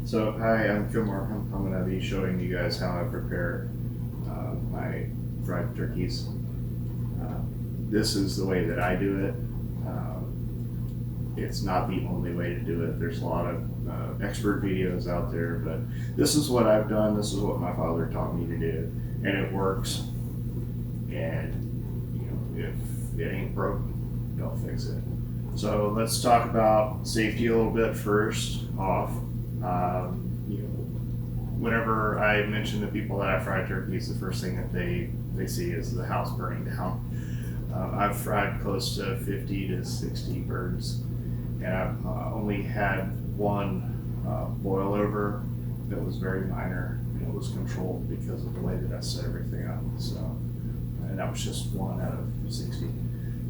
So, hi, I'm Phil Markham. I'm going to be showing you guys how I prepare my fried turkeys. Uh, this is the way that I do it. It's not the only way to do it. There's a lot of expert videos out there, but this is what I've done. This is what my father taught me to do, and it works. And if it ain't broke, don't fix it. So let's talk about safety a little bit first off. Whenever I mention to people that I fry turkeys, the first thing that they see is the house burning down. I've fried close to 50 to 60 birds, and I've only had one boil over that was very minor, and it was controlled because of the way that I set everything up. So, and that was just one out of 60.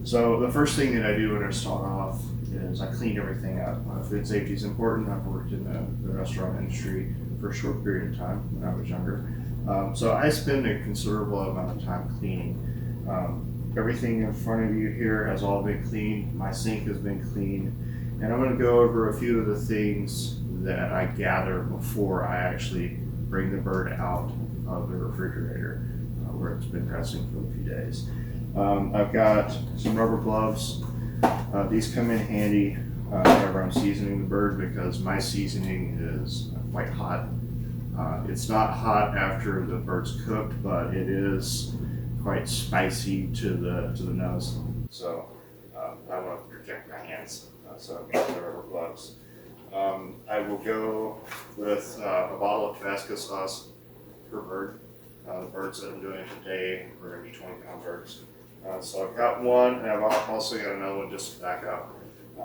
So the first thing that I do when I start off is I clean everything up. Food safety is important. I've worked in the restaurant industry for a short period of time when I was younger. So I spend a considerable amount of time cleaning. Everything in front of you here has all been cleaned. My sink has been cleaned. And I'm going to go over a few of the things that I gather before I actually bring the bird out of the refrigerator where it's been resting for a few days. I've got some rubber gloves. These come in handy whenever I'm seasoning the bird because my seasoning is quite hot. It's not hot after the bird's cooked, but it is quite spicy to the nose. So I want to protect my hands, so I've got the rubber gloves. I will go with a bottle of Tabasco sauce per bird. The birds that I'm doing today are going to be 20-pound birds. So I've got one, and I've also got another one just to back up.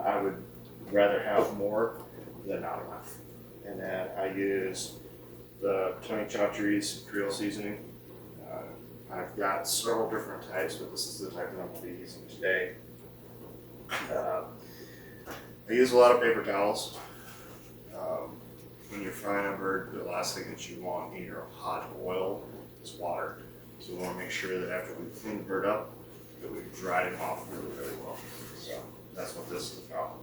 I would rather have more than not enough. And then I use the Tony Chachere's Creole seasoning. I've got several different types, but this is the type that I'm going to be using today. I use a lot of paper towels. When you're frying a bird, the last thing that you want in your hot oil is water. So we want to make sure that after we clean the bird up, that we've dried it off really, really well. So that's what this is about.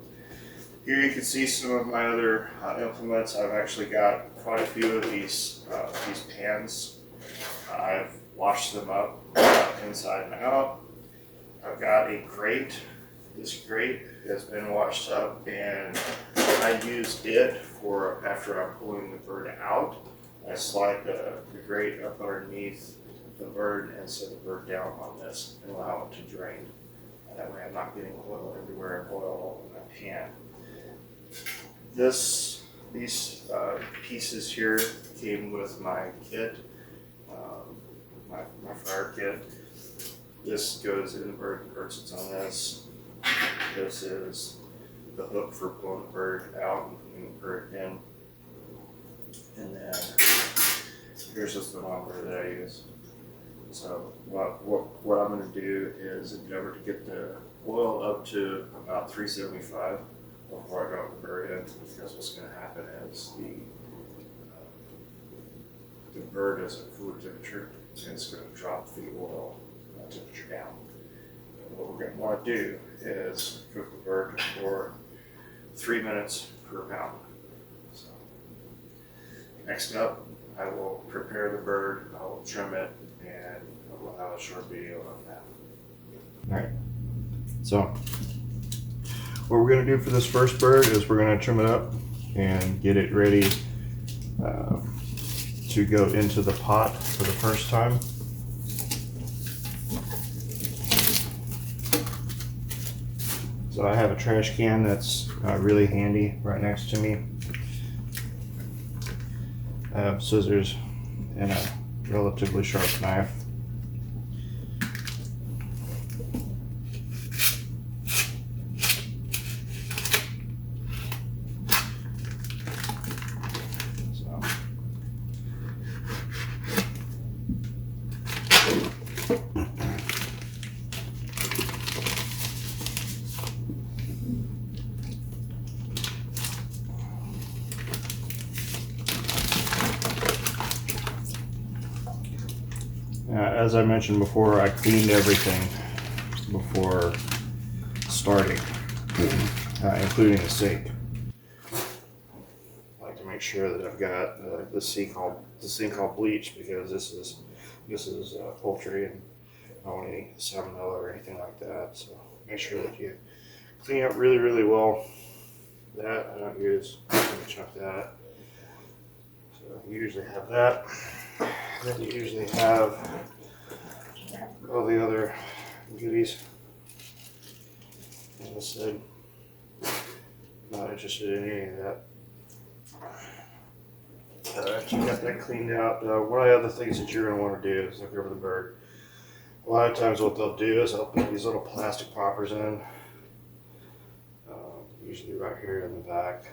Here you can see some of my other implements. I've actually got quite a few of these pans. I've washed them up inside and out. I've got a grate. This grate has been washed up, and I used it for after I'm pulling the bird out. I slide the grate up underneath the bird and set the bird down on this and allow it to drain. And that way I'm not getting oil everywhere, oil all in my pan. These pieces here came with my kit, my fryer kit. This goes in the bird sits on this. This is the hook for pulling the bird out and putting the bird in. And then here's just the thermometer that I use. So what I'm going to do is endeavor to get the oil up to about 375 before I drop the bird in, because what's going to happen is the bird is at cooler temperature, and it's going to drop the oil temperature down. And what we're going to want to do is cook the bird for 3 minutes per pound. So next up, I will prepare the bird, I will trim it, and we'll have a short video on that. Alright, so what we're going to do for this first bird is we're going to trim it up and get it ready to go into the pot for the first time. So I have a trash can that's really handy right next to me. I have scissors and a relatively sharp knife. As I mentioned before, I cleaned everything before starting, including the sink. Like to make sure that I've got this thing called bleach, because this is poultry, and I don't want any salmonella or anything like that. So make sure that you clean up really, really well. That I don't use much of that. So you usually have that. Then you usually have all the other goodies. As I said, not interested in any of that. After you got that cleaned out, one of the other things that you're going to want to do is look over the bird. A lot of times what they'll do is they'll put these little plastic poppers in, usually right here in the back,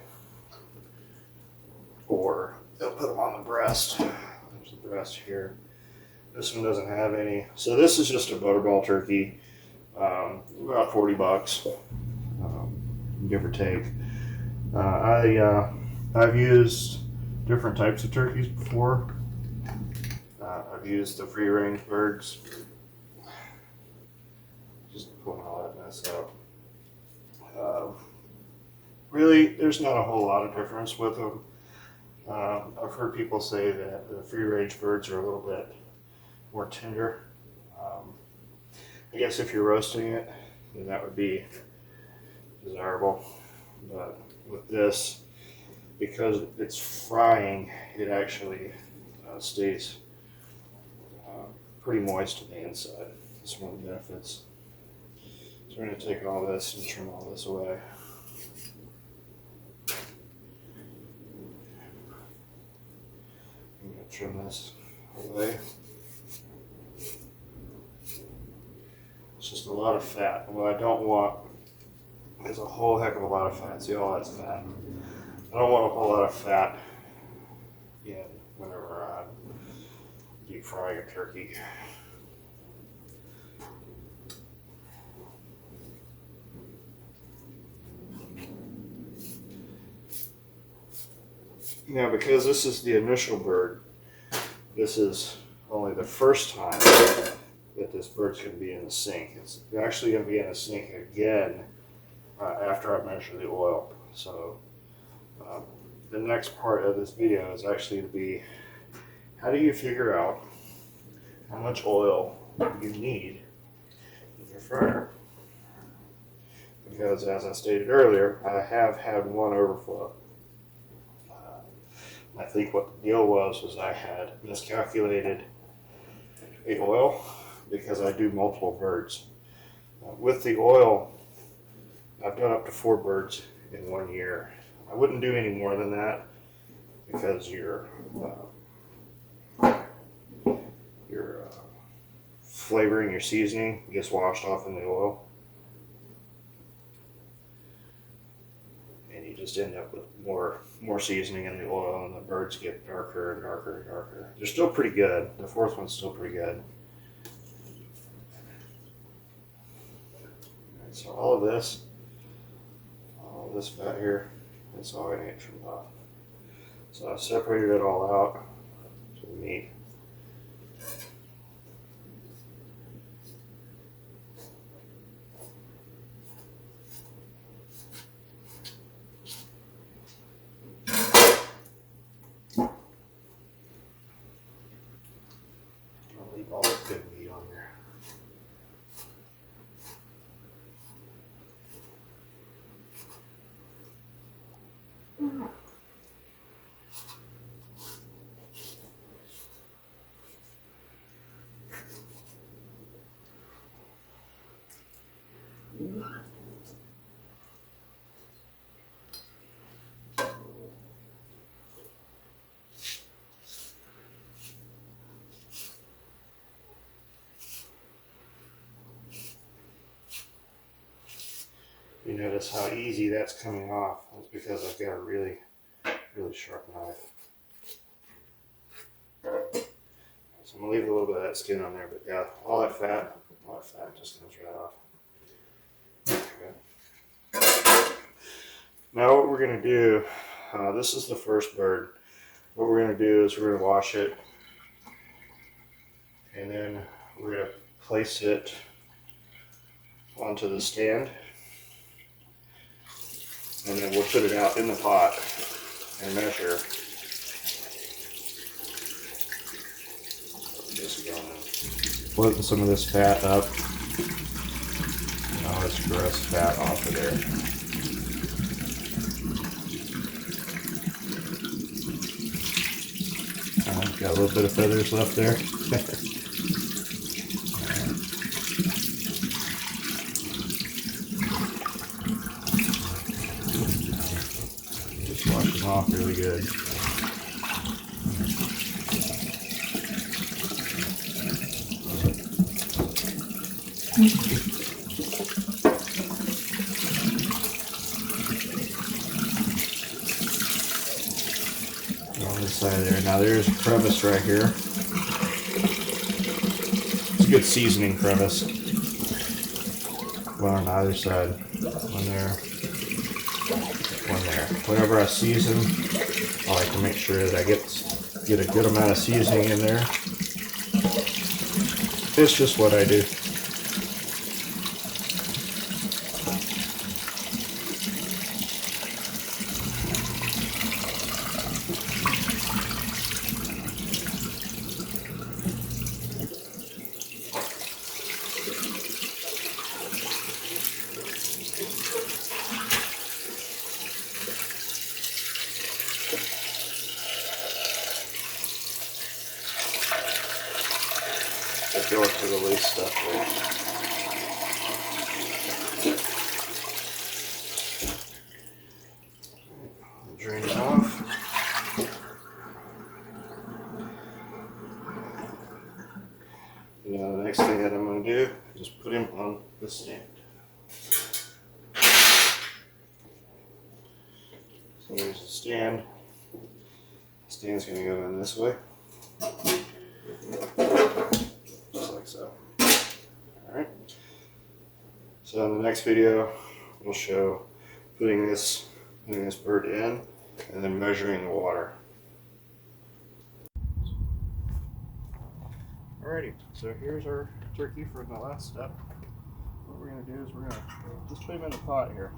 or they'll put them on the breast. There's the breast here. This one doesn't have any. So this is just a butterball turkey, about $40, give or take. I've used different types of turkeys before. I've used the free range birds. Just pulling all that mess out. Really, there's not a whole lot of difference with them. I've heard people say that the free range birds are a little bit more tender. I guess if you're roasting it, then that would be desirable. But with this, because it's frying, it actually stays pretty moist on the inside. That's one of the benefits. So we're going to take all this and trim all this away. I'm going to trim this away. It's just a lot of fat. And what I don't want is a whole heck of a lot of fat. See, all that's fat. I don't want a whole lot of fat in whenever I'm deep frying a turkey. Now, because this is the initial bird, this is only the first time that this bird's going to be in the sink. It's actually going to be in the sink again after I measure the oil. So the next part of this video is actually to be, how do you figure out how much oil you need in your fryer? Because as I stated earlier, I have had one overflow. I think what the deal was I had miscalculated the oil, because I do multiple birds. With the oil, I've done up to 4 birds in 1 year. I wouldn't do any more than that, because your flavoring, your seasoning gets washed off in the oil, and you just end up with more seasoning in the oil, and the birds get darker and darker and darker. They're still pretty good. The 4th one's still pretty good. Right, so all this fat here, it's all going to get trimmed off. So I've separated it all out to the meat. I'll leave all the good meat on there. You notice how easy that's coming off. That's because I've got a really, really sharp knife. So I'm going to leave a little bit of that skin on there, but yeah, all that fat just comes right off. Okay. Now what we're going to do, this is the first bird. What we're going to do is we're going to wash it, and then we're going to place it onto the stand, and then we'll put it out in the pot and measure. Just going to floating some of this fat up. All this gross fat off of there. Got a little bit of feathers left there. Just wash them off really good. On this side there. Now there's a crevice right here. It's a good seasoning crevice. One on either side. One there. One there. Whenever I season, I like to make sure that I get a good amount of seasoning in there. It's just what I do. Go for the loose stuff there. Drain it off. Now the next thing that I'm going to do is put him on the stand. So there's the stand. The stand's going to go in this way. So, alright. So in the next video, we'll show putting this bird in and then measuring the water. Alrighty, so here's our turkey for the last step. What we're going to do is we're going to just put him in the pot here.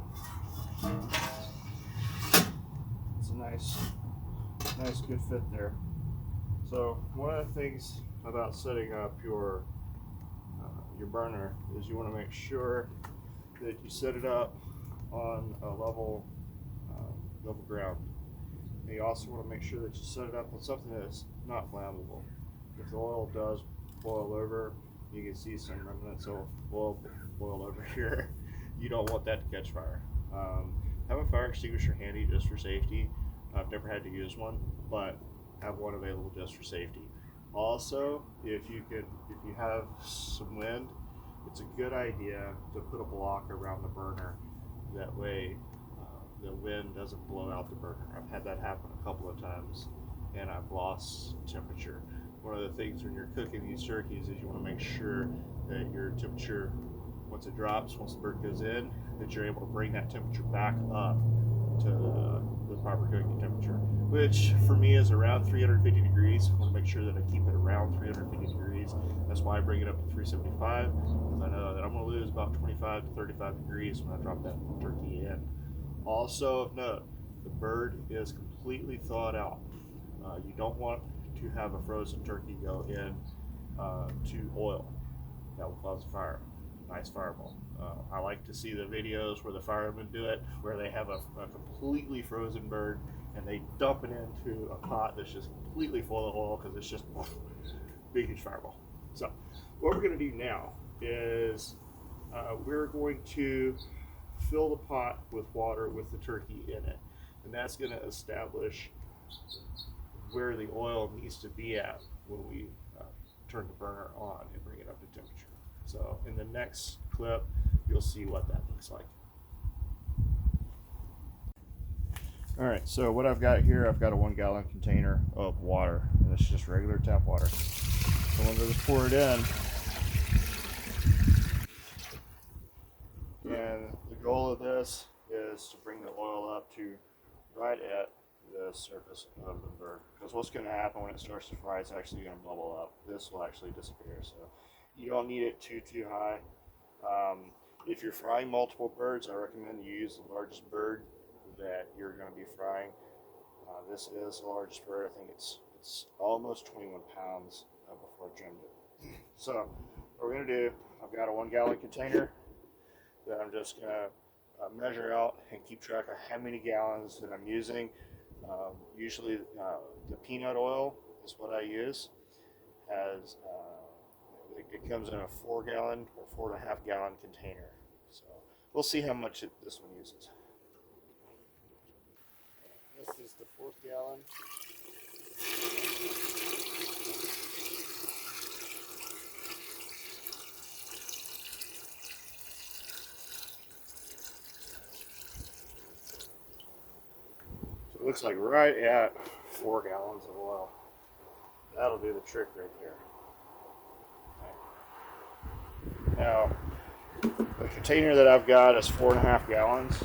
It's a nice good fit there. So one of the things about setting up your burner is you want to make sure that you set it up on a level ground. And you also want to make sure that you set it up on something that's not flammable. If the oil does boil over, you can see some remnants of oil boil over here. You don't want that to catch fire. Have a fire extinguisher handy just for safety. I've never had to use one, but have one available just for safety. Also, if you have some wind, it's a good idea to put a block around the burner. That way, the wind doesn't blow out the burner. I've had that happen a couple of times, and I've lost temperature. One of the things when you're cooking these turkeys is you want to make sure that your temperature, once it drops, once the bird goes in, that you're able to bring that temperature back up to the proper cooking temperature, which for me is around 350 degrees. I want to make sure that I keep it around 350 degrees. That's why I bring it up to 375, because I know that I'm going to lose about 25 to 35 degrees when I drop that turkey in. Also of note, the bird is completely thawed out. You don't want to have a frozen turkey go in to oil. That will cause a fire. Nice fireball. I like to see the videos where the firemen do it, where they have a completely frozen bird and they dump it into a pot that's just completely full of oil because it's just big, huge fireball. So what we're going to do now is we're going to fill the pot with water with the turkey in it, and that's going to establish where the oil needs to be at when we turn the burner on and bring it up to temperature. So in the next clip, you'll see what that looks like. All right, so what I've got here, I've got a 1 gallon container of water, and it's just regular tap water. So I'm going to just pour it in. And the goal of this is to bring the oil up to right at the surface of the bird. Because what's going to happen when it starts to fry, it's actually going to bubble up. This will actually disappear. So you don't need it too high. If you're frying multiple birds, I recommend you use the largest bird that you're going to be frying. This is the largest bird. I think it's almost 21 pounds before I trimmed it. So what we're gonna do, I've got a 1 gallon container that I'm just gonna measure out and keep track of how many gallons that I'm using. Usually the peanut oil is what I use. Has it comes in a 4 gallon or 4.5 gallon container. So we'll see how much this one uses. This is the 4th gallon. So it looks like right at 4 gallons of oil. That'll do the trick right there. Okay. Now, the container that I've got is 4.5 gallons.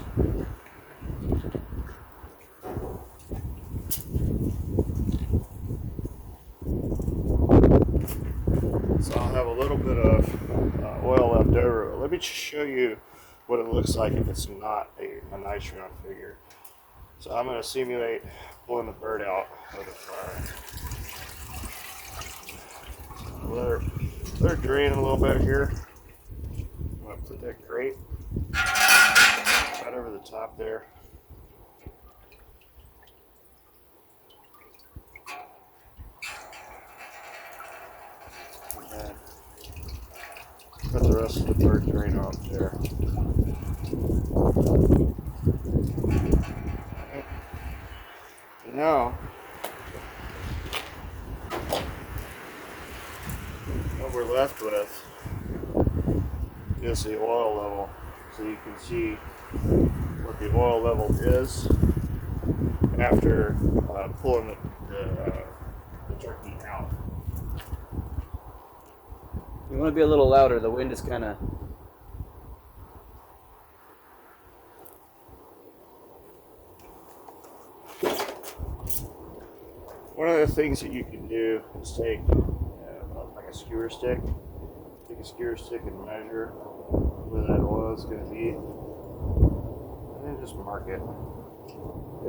So I'll have a little bit of oil left over. Let me just show you what it looks like if it's not a nice round figure. So I'm going to simulate pulling the bird out of the fire. Let her drain a little bit here. I'm going to put that grate right over the top there. And put the rest of the bird drain off there. And now, what we're left with is the oil level. So you can see what the oil level is after pulling the turkey out. You want to be a little louder. The wind is kind of... One of the things that you can do is take like a skewer stick. Take a skewer stick and measure where that oil is going to be, and then just mark it.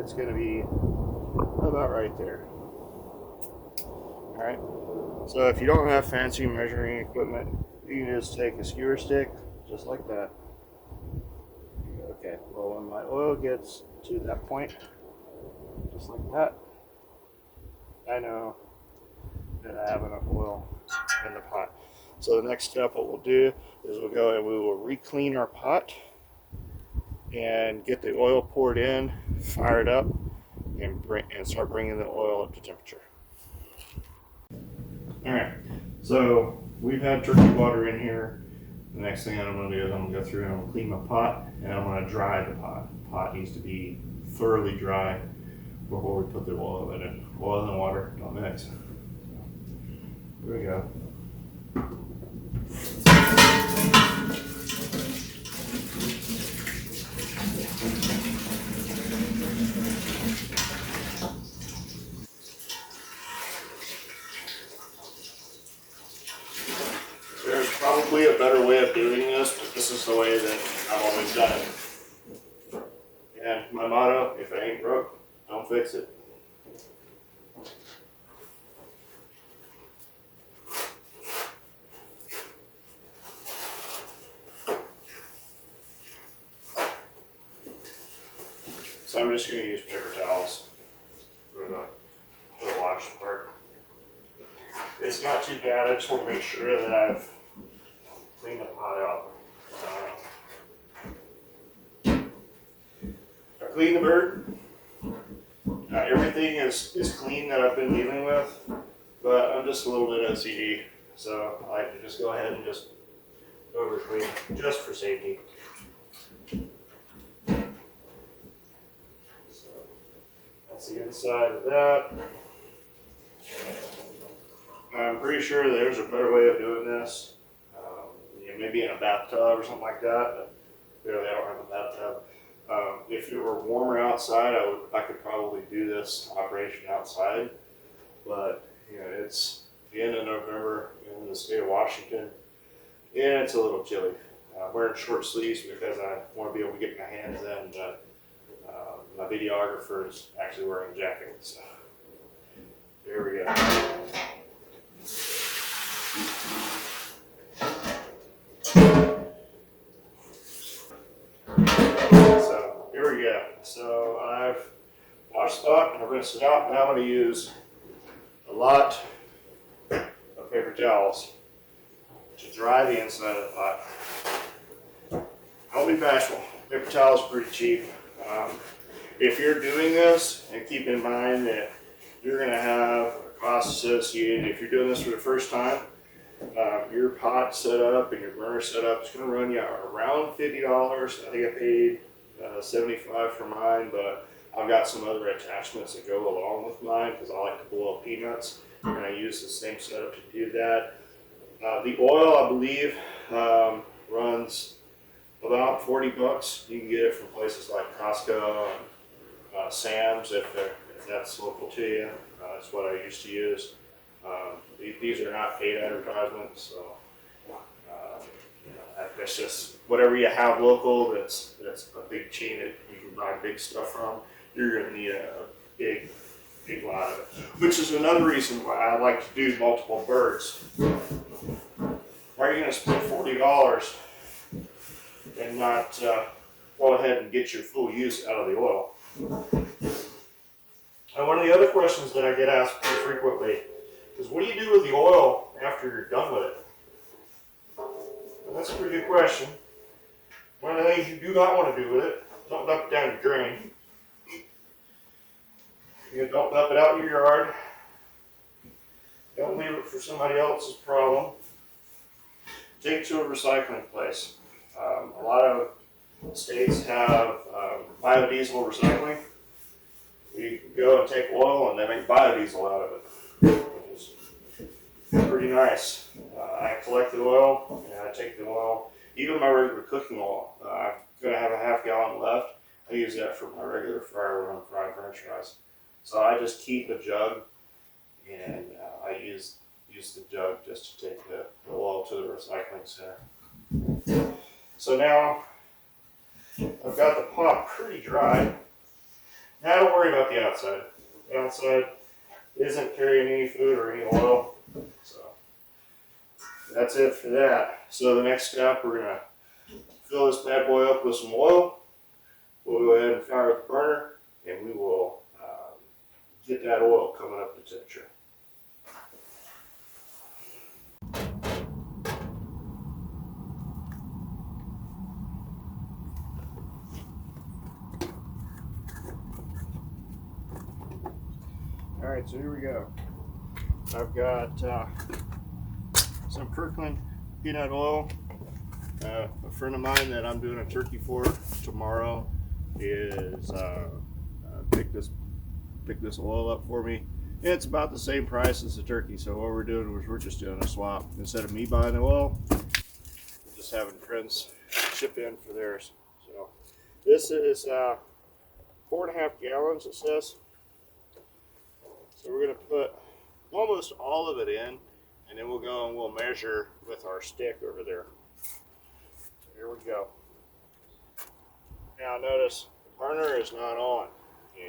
It's going to be about right there. All right. So if you don't have fancy measuring equipment, you can just take a skewer stick, just like that. Okay. Well, when my oil gets to that point, just like that, I know that I have enough oil in the pot. So the next step, what we'll do is we'll go and we will re-clean our pot and get the oil poured in, fire it up, and start bringing the oil up to temperature. All right, so we've had turkey water in here. The next thing I'm going to do is I'm going to go through and I'm going to clean my pot and I'm going to dry the pot. The pot needs to be thoroughly dry before we put the oil in it. Oil and water don't mix. So, here we go. There's probably a better way of doing this, but this is the way that I've always done it. And my motto, if it ain't broke, don't fix it. So I'm just going to use paper towels for the wash part. It's not too bad. I just want to make sure that I've cleaned the pot out. I cleaned the bird. Everything is clean that I've been dealing with, but I'm just a little bit OCD, so I like to just go ahead and just over clean just for safety. So that's the inside of that. I'm pretty sure there's a better way of doing this. Maybe in a bathtub or something like that, but clearly I don't have a bathtub. If it were warmer outside, I could probably do this operation outside, but it's the end of November in the state of Washington, and it's a little chilly. I'm wearing short sleeves because I want to be able to get my hands in, but My videographer is actually wearing a jacket, so there we go. So here we go. So I've washed the pot and I've rinsed it out. Now I'm going to use a lot of paper towels to dry the inside of the pot. Don't be bashful. Paper towels are pretty cheap. If you're doing this, and keep in mind that you're going to have a cost associated, if you're doing this for the first time, your pot setup and your burner setup is going to run you around $50. I think I paid $75 for mine, but I've got some other attachments that go along with mine because I like to boil peanuts, and I use the same setup to do that. The oil, I believe, runs about $40. You can get it from places like Costco and Sam's if that's local to you. That's what I used to use. These are not paid advertisements, so that's just whatever you have local. That's a big chain that you can buy big stuff from. You're going to need a big lot of it, which is another reason why I like to do multiple birds. Why are you going to spend $40 and not go ahead and get your full use out of the oil? And one of the other questions that I get asked pretty frequently is, what do you do with the oil after you're done with it? And that's a pretty good question. One of the things you do not want to do with it, don't dump it down your drain. You don't dump it out in your yard. Don't leave it for somebody else's problem. Take it to a recycling place. A lot of states have biodiesel recycling. You can go and take oil and they make biodiesel out of it, which is pretty nice. I collect the oil and I take the oil, even my regular cooking oil. I'm going to have a half gallon left. I use that for my regular fryer when I'm frying french fries. So I just keep a jug and I use the jug just to take the oil to the recycling center. So now I've got the pot pretty dry. Now don't worry about the outside. The outside isn't carrying any food or any oil. So that's it for that. So the next step, we're going to fill this bad boy up with some oil. We'll go ahead and fire up the burner and we will get that oil coming up to temperature. Alright, so here we go. I've got some Kirkland peanut oil. A friend of mine that I'm doing a turkey for tomorrow is pick this oil up for me. It's about the same price as the turkey, so what we're doing is we're just doing a swap. Instead of me buying the oil, we're just having friends chip in for theirs. So this is 4.5 gallons, it says. So we're going to put almost all of it in, and then we'll go and we'll measure with our stick over there. So here we go. Now notice the burner is not on.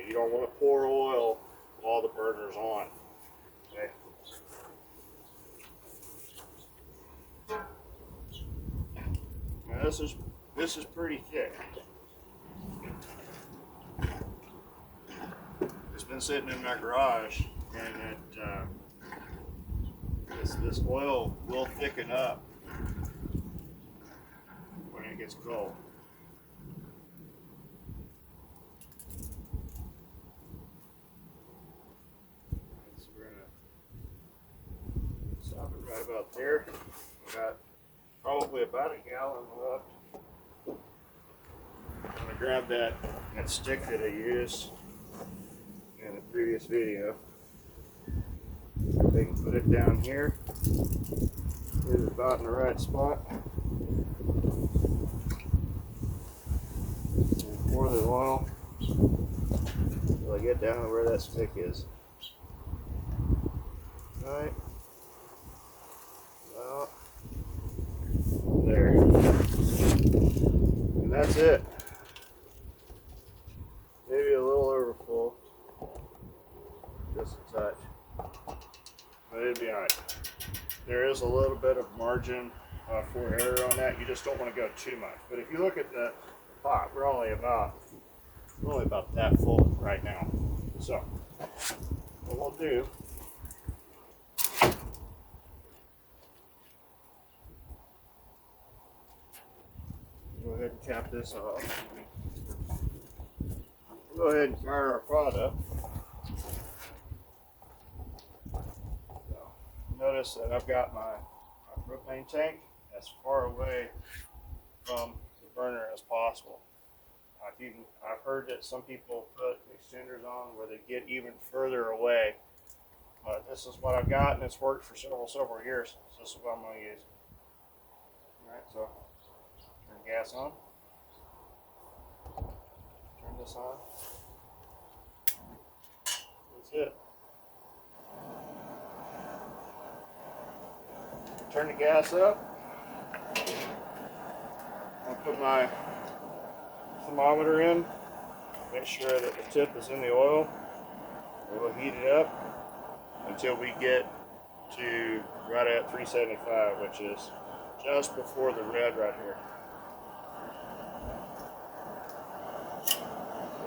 You don't want to pour oil while the burner's on. Okay. Now this is pretty thick. It's been sitting in my garage, and this oil will thicken up when it gets cold. So we're gonna stop it right about there. We got probably about a gallon left. I'm gonna grab that stick that I used in the previous video. They can put it down here. It is about in the right spot. And pour the oil until I get down to where that stick is. Alright. Well, there. And that's it. Maybe a little over full. Just a touch. But it'd be alright. There is a little bit of margin for error on that. You just don't want to go too much. But if you look at the pot, we're only about that full right now. So what we'll do, go ahead and cap this off. Go ahead and fire our pot up. So, notice that I've got my propane tank as far away from the burner as possible. I've heard that some people put extenders on where they get even further away, but this is what I've got, and it's worked for several years. So this is what I'm going to use. All right, so turn the gas on. Turn this on. That's it. Turn the gas up. I'll put my thermometer in. Make sure that the tip is in the oil. We'll heat it up until we get to right at 375, which is just before the red right here.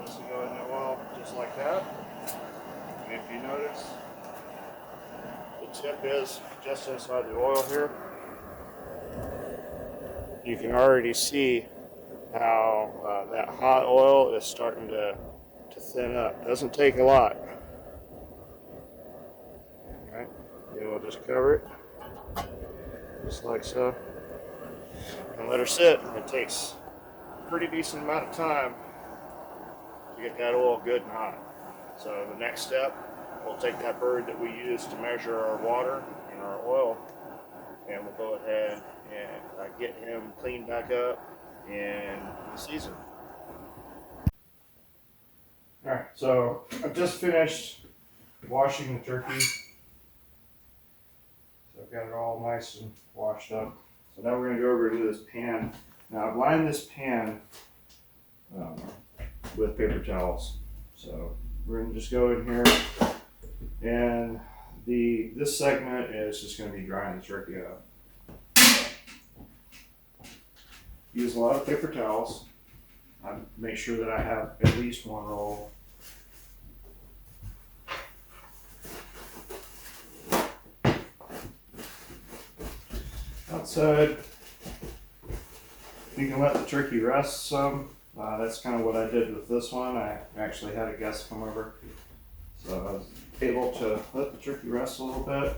This will go in the oil just like that. And if you notice, the tip is just inside the oil here. You can already see how that hot oil is starting to thin up. Doesn't take a lot. Alright, then we'll just cover it, just like so, and let her sit. It takes a pretty decent amount of time to get that oil good and hot. So the next step, we'll take that bird that we use to measure our water and our oil, and we'll go ahead and get him cleaned back up and seasoned. All right, so I've just finished washing the turkey. So I've got it all nice and washed up. So now we're going to go over to this pan. Now I've lined this pan with paper towels. So we're going to just go in here, and this segment is just going to be drying the turkey up. Use a lot of paper towels. I make sure that I have at least one roll. Outside, you can let the turkey rest some. That's kind of what I did with this one. I actually had a guest come over, so I was able to let the turkey rest a little bit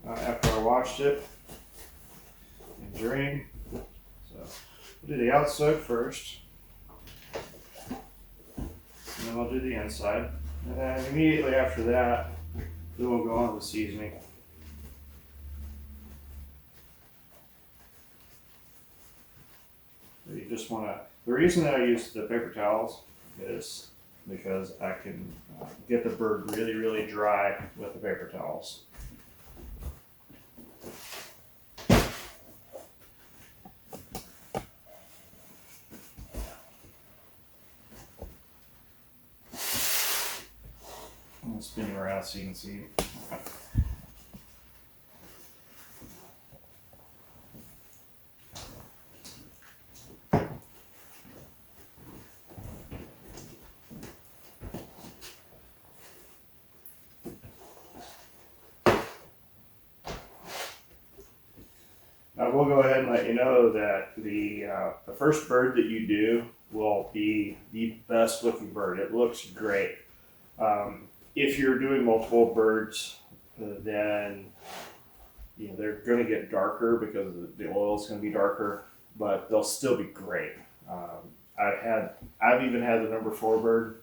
after I washed it and drained. So we'll do the outside first, and then I'll do the inside, and then immediately after that, then we'll go on with seasoning. So you just want to. The reason that I use the paper towels is because I can get the bird really, really dry with the paper towels. I'm spinning around so you can see. I will go ahead and let you know that the first bird that you do will be the best looking bird. It looks great. If you're doing multiple birds, then they're going to get darker because the oil is going to be darker, but they'll still be great. I've even had the number 4 bird,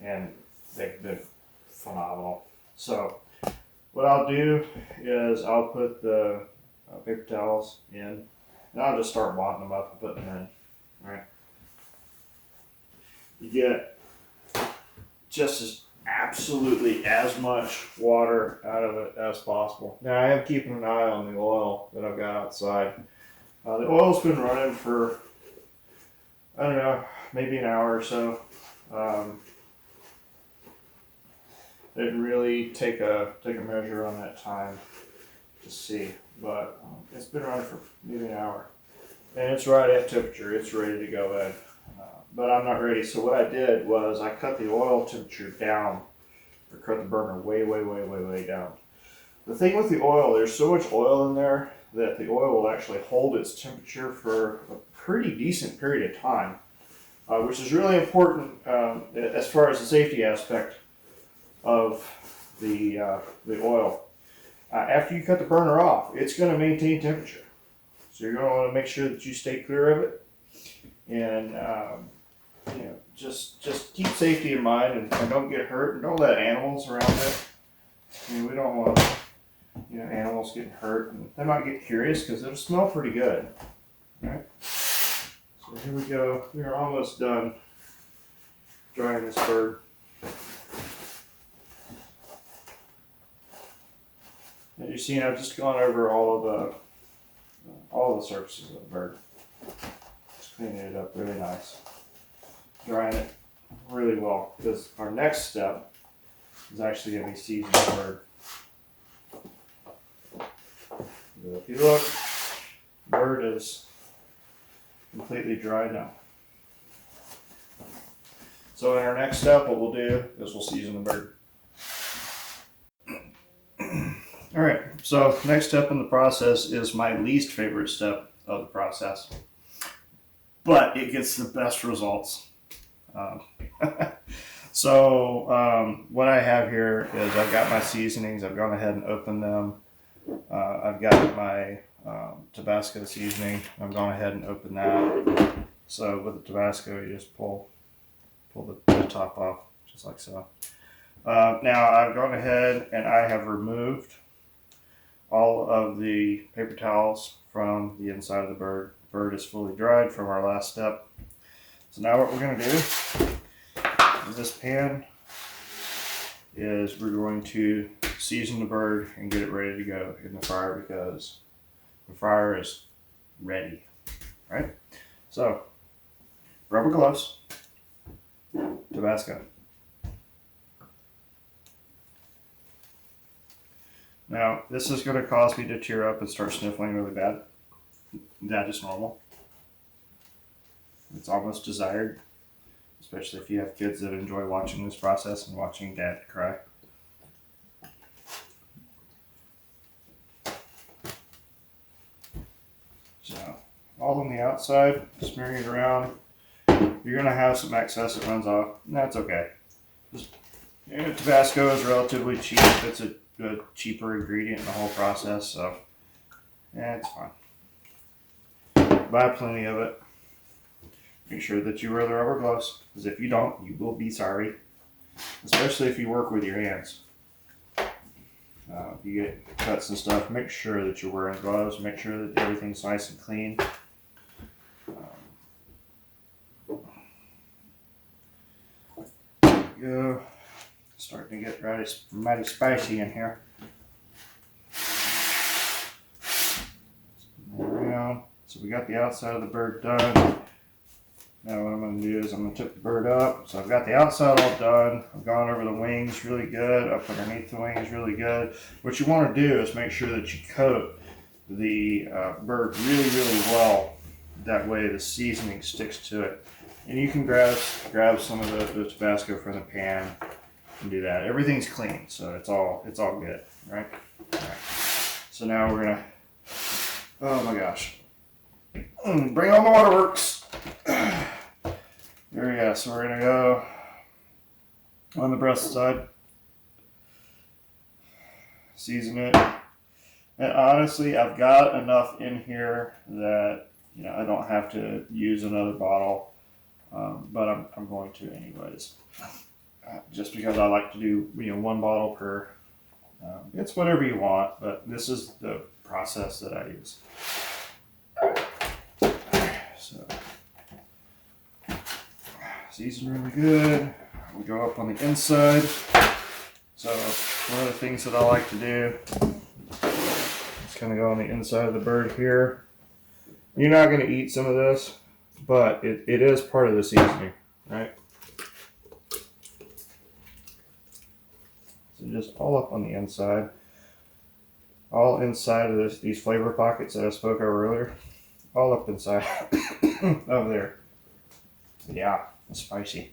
and they've been phenomenal. So what I'll do is I'll put the paper towels in, and I'll just start wadding them up and putting them in. All right. You get just absolutely as much water out of it as possible. Now I am keeping an eye on the oil that I've got outside. The oil's been running for, I don't know, maybe an hour or so. Didn't really take a measure on that time to see, but it's been running for maybe an hour, and it's right at temperature. It's ready to go in, but I'm not ready. So what I did was I cut the oil temperature down, or cut the burner way down. The thing with the oil, there's so much oil in there that the oil will actually hold its temperature for a pretty decent period of time, which is really important as far as the safety aspect of the oil. After you cut the burner off, it's going to maintain temperature. So you're going to want to make sure that you stay clear of it, and just keep safety in mind, and don't get hurt, and don't let animals around it. I mean, we don't want animals getting hurt, and they might get curious because it'll smell pretty good. All right. So here we go. We're almost done drying this bird. As you've seen, I've just gone over all the surfaces of the bird. Just cleaning it up really nice. Drying it really well, because our next step is actually going to be seasoning the bird. If you look, the bird is completely dry now. So in our next step, what we'll do is we'll season the bird. All right, so next step in the process is my least favorite step of the process, but it gets the best results. So what I have here is I've got my seasonings. I've gone ahead and opened them. I've got my Tabasco seasoning. I've gone ahead and opened that. So with the Tabasco, you just pull the top off, just like so. Now I've gone ahead and I have removed all of the paper towels from the inside of the bird. The bird is fully dried from our last step. So now what we're going to do in this pan is we're going to season the bird and get it ready to go in the fryer, because the fryer is ready. All right? So, rubber gloves, Tabasco. Now, this is going to cause me to tear up and start sniffling really bad. That is normal. It's almost desired, especially if you have kids that enjoy watching this process and watching dad cry. So, all on the outside, smearing it around. You're going to have some excess that runs off, and that's okay. Tabasco is relatively cheap. It's a cheaper ingredient in the whole process, so yeah, it's fine. Buy plenty of it. Make sure that you wear the rubber gloves, because if you don't, you will be sorry, especially if you work with your hands. If you get cuts and stuff, make sure that you're wearing gloves. Make sure that everything's nice and clean. There we go. Starting to get mighty spicy in here. Around. So we got the outside of the bird done. Now what I'm going to do is I'm going to tip the bird up. So I've got the outside all done. I've gone over the wings really good, up underneath the wings really good. What you want to do is make sure that you coat the bird really well. That way the seasoning sticks to it. And you can grab some of the Tabasco from the pan and do that. Everything's clean, so it's all good, right? All right. So now we're gonna, oh my gosh, bring on the waterworks. There we go. So we're gonna go on the breast side, season it, and honestly, I've got enough in here that I don't have to use another bottle, but I'm going to anyways. Just because I like to do one bottle per. It's whatever you want, but this is the process that I use. So season really good. We go up on the inside. So one of the things that I like to do is kind of go on the inside of the bird here. You're not going to eat some of this, but it is part of the seasoning, right? just all up on the inside. All inside of these flavor pockets that I spoke of earlier. All up inside of there. Yeah, it's spicy.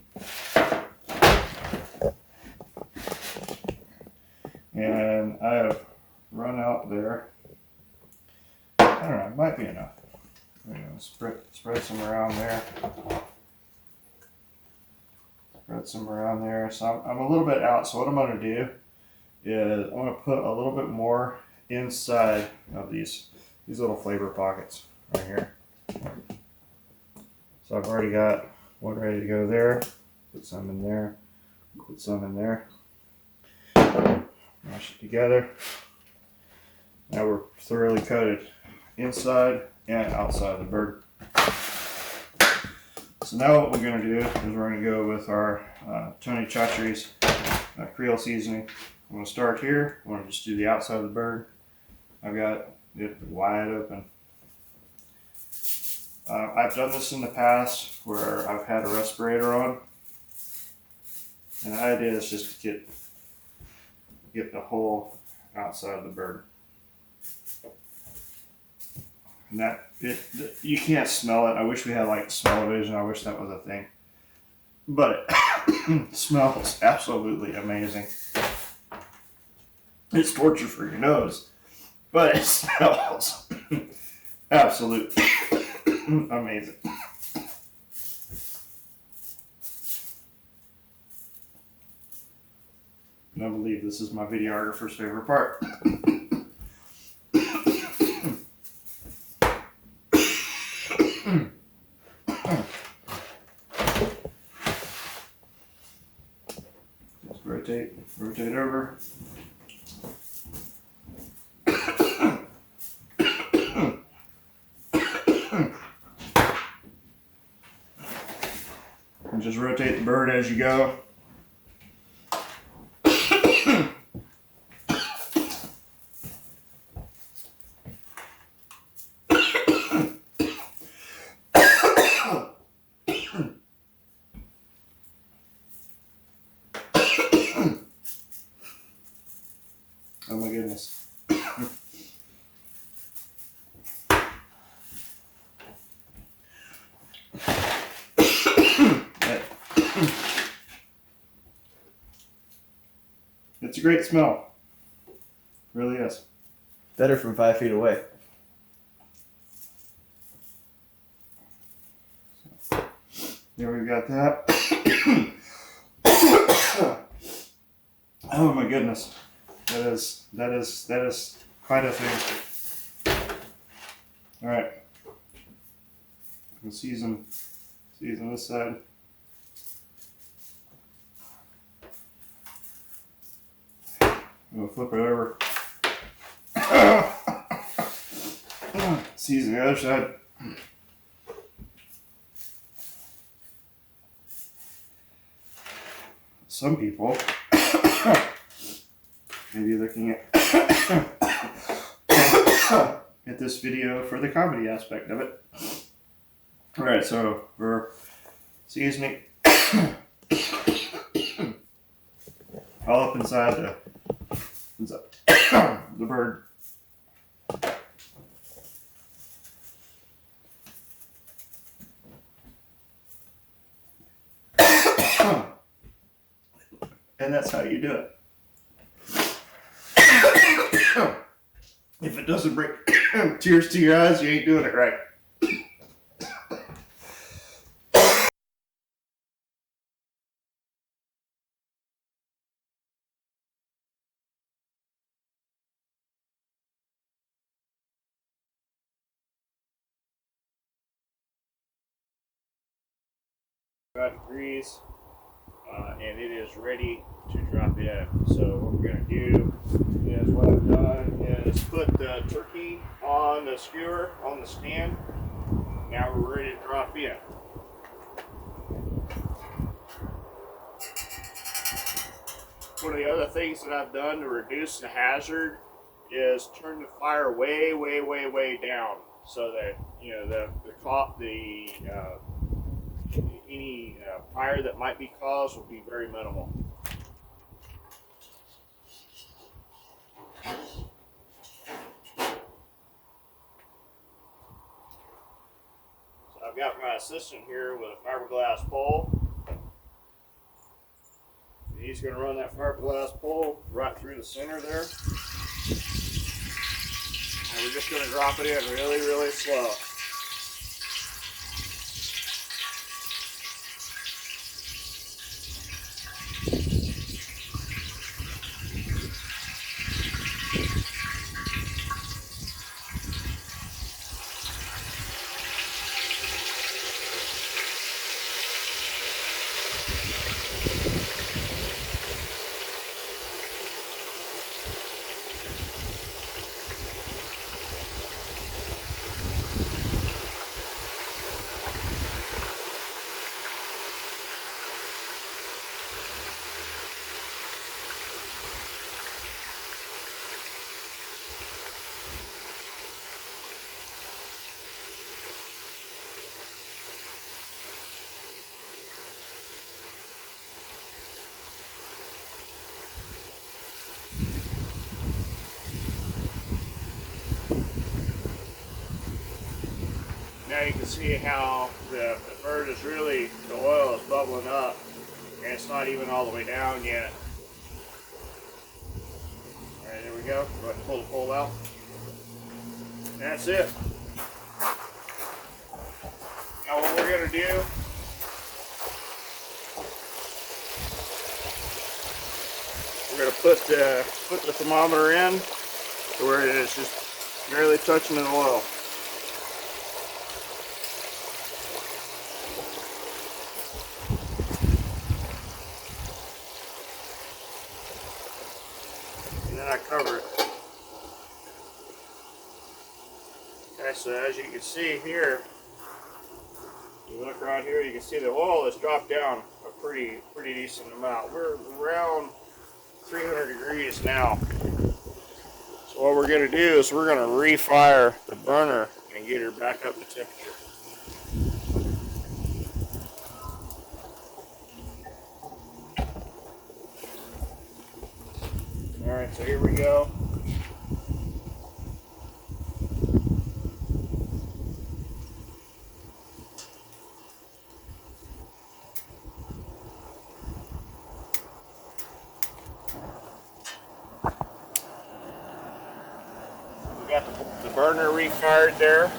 And I have run out there. I don't know, it might be enough. Spread some around there. Spread some around there. So I'm a little bit out. So what I'm going to do is I'm going to put a little bit more inside of these little flavor pockets right here. So I've already got one ready to go there. Put some in there. Put some in there. Mash it together. Now we're thoroughly coated inside and outside the bird. So now what we're going to do is we're going to go with our Tony Chachere's Creole seasoning. I'm going to start here. I'm going to just do the outside of the bird. I've got it wide open. I've done this in the past where I've had a respirator on. And the idea is just to get the whole outside of the bird. And you can't smell it. I wish we had like smell-o-vision. I wish that was a thing. But it smells absolutely amazing. It's torture for your nose, but it smells absolutely amazing. And I believe this is my videographer's favorite part. Just rotate over. And just rotate the bird as you go. Oh my goodness. It's a great smell. It really is. Better from 5 feet away. There we've got that. Oh my goodness. That is quite a thing. All right. We'll season this side. We'll flip it over. Season the other side. Some people may be looking at this video for the comedy aspect of it. All right, so we're seasoning all up inside the bird. And that's how you do it. If it doesn't bring tears to your eyes, you ain't doing it right. Degrees, and it is ready to drop it in. So what we're going to do is what I've done is put the turkey on the skewer on the stand. Now we're ready to drop in. One of the other things that I've done to reduce the hazard is turn the fire way down so that any fire that might be caused will be very minimal. I've got my assistant here with a fiberglass pole. He's going to run that fiberglass pole right through the center there. And we're just going to drop it in really, really slow. Now you can see how the bird is really, the oil is bubbling up, and it's not even all the way down yet. Alright, there we go. Go ahead and pull the pole out. And that's it. Now what we're going to do, we're going to put the thermometer in to where it is just barely touching the oil. And then I cover it. Okay, so as you can see here, you look around here, you can see the oil has dropped down a pretty decent amount. We're around 300 degrees now. So what we're going to do is we're going to refire the burner and get her back up to temperature. Alright, so here we go. We got the burner refired there. I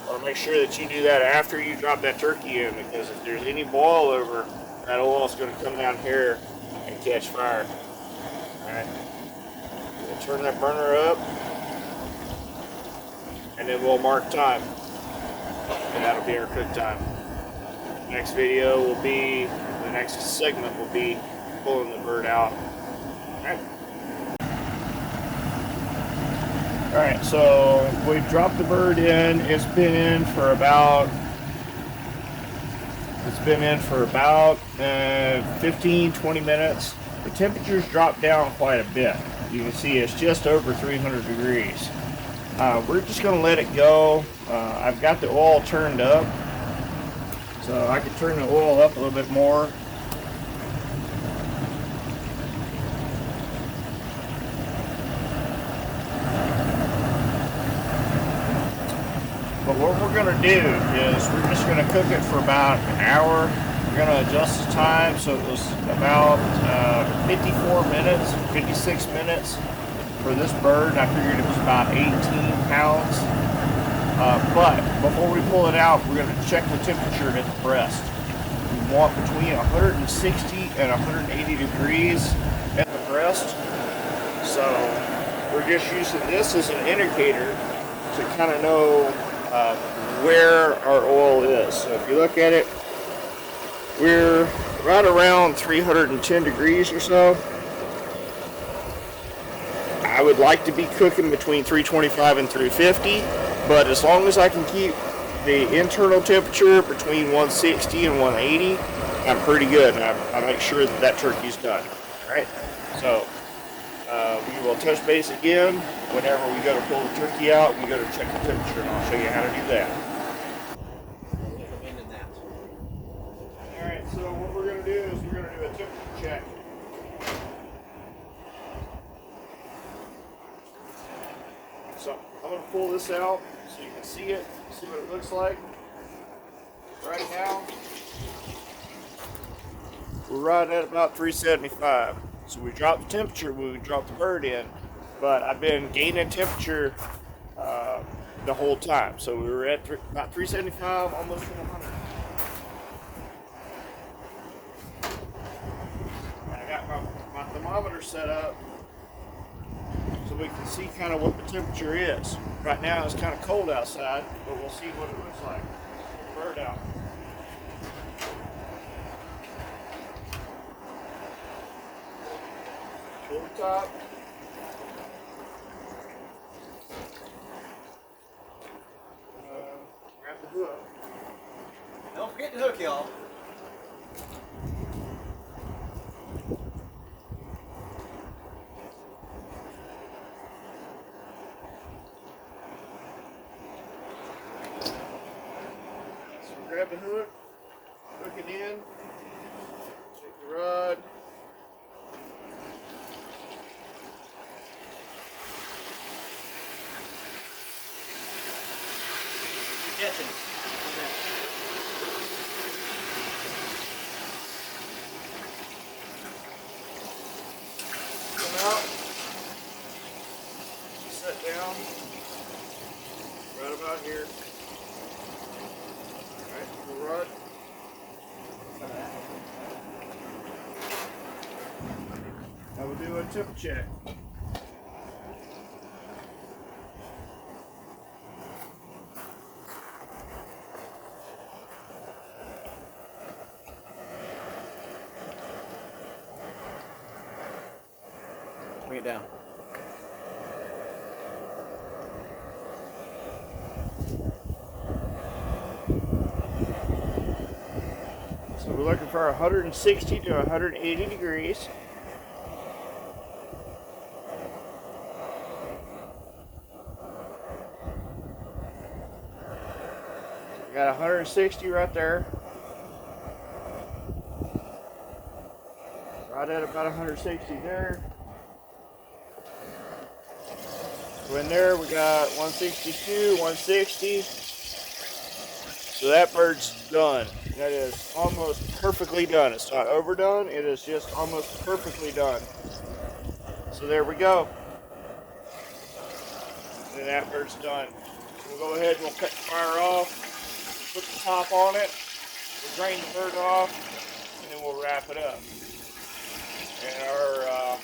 want to make sure that you do that after you drop that turkey in, because if there's any boil over, that oil is going to come down here and catch fire. Alright, we'll turn that burner up, and then we'll mark time, and that'll be our cook time. Next video will be, the next segment will be pulling the bird out. Alright, so we've dropped the bird in. It's been in for about 15-20 minutes. The temperature's dropped down quite a bit. You can see it's just over 300 degrees. We're just going to let it go. I've got the oil turned up, so I can turn the oil up a little bit more. But what we're going to do is we're just going to cook it for about an hour. We're going to adjust the time so it was about 54 minutes, 56 minutes for this bird. I figured it was about 18 pounds. But before we pull it out, we're going to check the temperature at the breast. We want between 160 and 180 degrees at the breast. So we're just using this as an indicator to kind of know where our oil is. So if you look at it, we're right around 310 degrees or so. I would like to be cooking between 325 and 350, but as long as I can keep the internal temperature between 160 and 180, I'm pretty good, and I make sure that that turkey's done. All right, so we will touch base again whenever we go to pull the turkey out. We go to check the temperature, and I'll show you how to do that. All right, so what we're going to do is we're going to do a temperature check. So I'm going to pull this out so you can see it, see what it looks like. right now, we're right at about 375. So we dropped the temperature when we dropped the bird in, but I've been gaining temperature the whole time. So we were at about 375, almost 400. I got my thermometer set up so we can see kind of what the temperature is. Right now it's kind of cold outside, but we'll see what it looks like. Bird out. Pull the top. Grab the hook. Don't forget the hook, y'all. So grab the hook, hook it in, take the rod. Catching. Come out, set down, right about here. Alright, the rod. Now we'll do a tip check. Bring it down. So we're looking for 160 to 180 degrees. We got 160 right there. Right at about 160 there. So in there we got 162, 160. So that bird's done. That is almost perfectly done. It's not overdone, it is just almost perfectly done. So there we go. And that bird's done. So we'll go ahead and we'll cut the fire off, put the top on it, we'll drain the bird off, and then we'll wrap it up. And our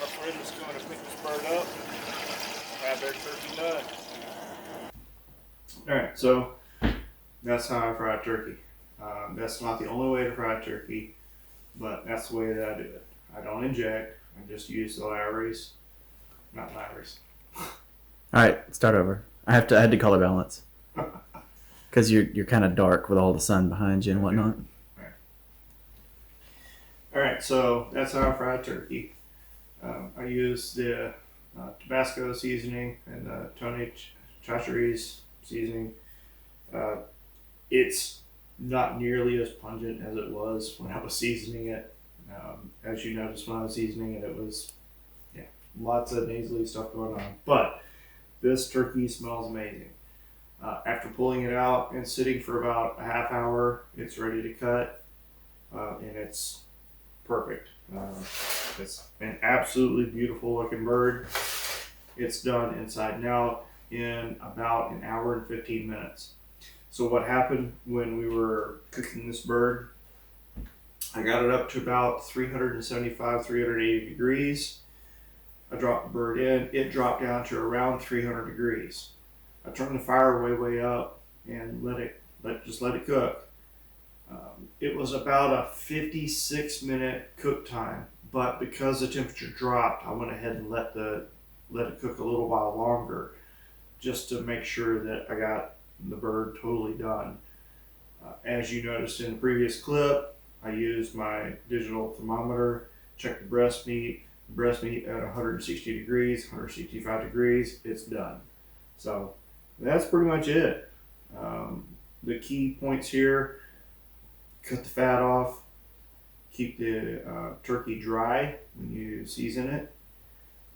friend is going to pick this bird up and have their turkey done. Alright, so that's how I fry turkey. That's not the only way to fry turkey, but that's the way that I do it. I don't inject, I just use the Lowry's. Not Lowry's. All right, start over. I had to color balance because you're kind of dark with all the sun behind you and whatnot. Alright, so that's how I fry turkey. I use the Tabasco seasoning and the Tony Chachere's seasoning. It's not nearly as pungent as it was when I was seasoning it. As you noticed when I was seasoning it, it was lots of nasally stuff going on. But this turkey smells amazing. After pulling it out and sitting for about a half hour, it's ready to cut, and it's perfect. It's an absolutely beautiful looking bird. It's done inside and out in about an hour and 15 minutes. So what happened when we were cooking this bird, I got it up to about 375, 380 degrees. I dropped the bird in, it dropped down to around 300 degrees. I turned the fire way up and let it cook. It was about a 56-minute cook time, but because the temperature dropped, I went ahead and let it cook a little while longer, just to make sure that I got the bird totally done. As you noticed in the previous clip, I used my digital thermometer, checked the breast meat at 160 degrees, 165 degrees, it's done. So that's pretty much it. The key points here: cut the fat off, keep the turkey dry when you season it,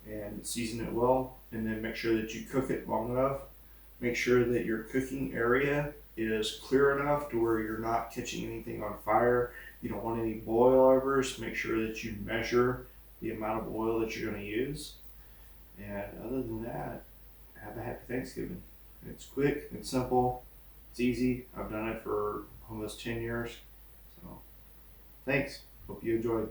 and season it well, and then make sure that you cook it long enough Make sure that your cooking area is clear enough to where you're not catching anything on fire. You don't want any boilovers. Make sure that you measure the amount of oil that you're going to use. And other than that, have a happy Thanksgiving. It's quick, it's simple, it's easy. I've done it for almost 10 years. So thanks. Hope you enjoyed.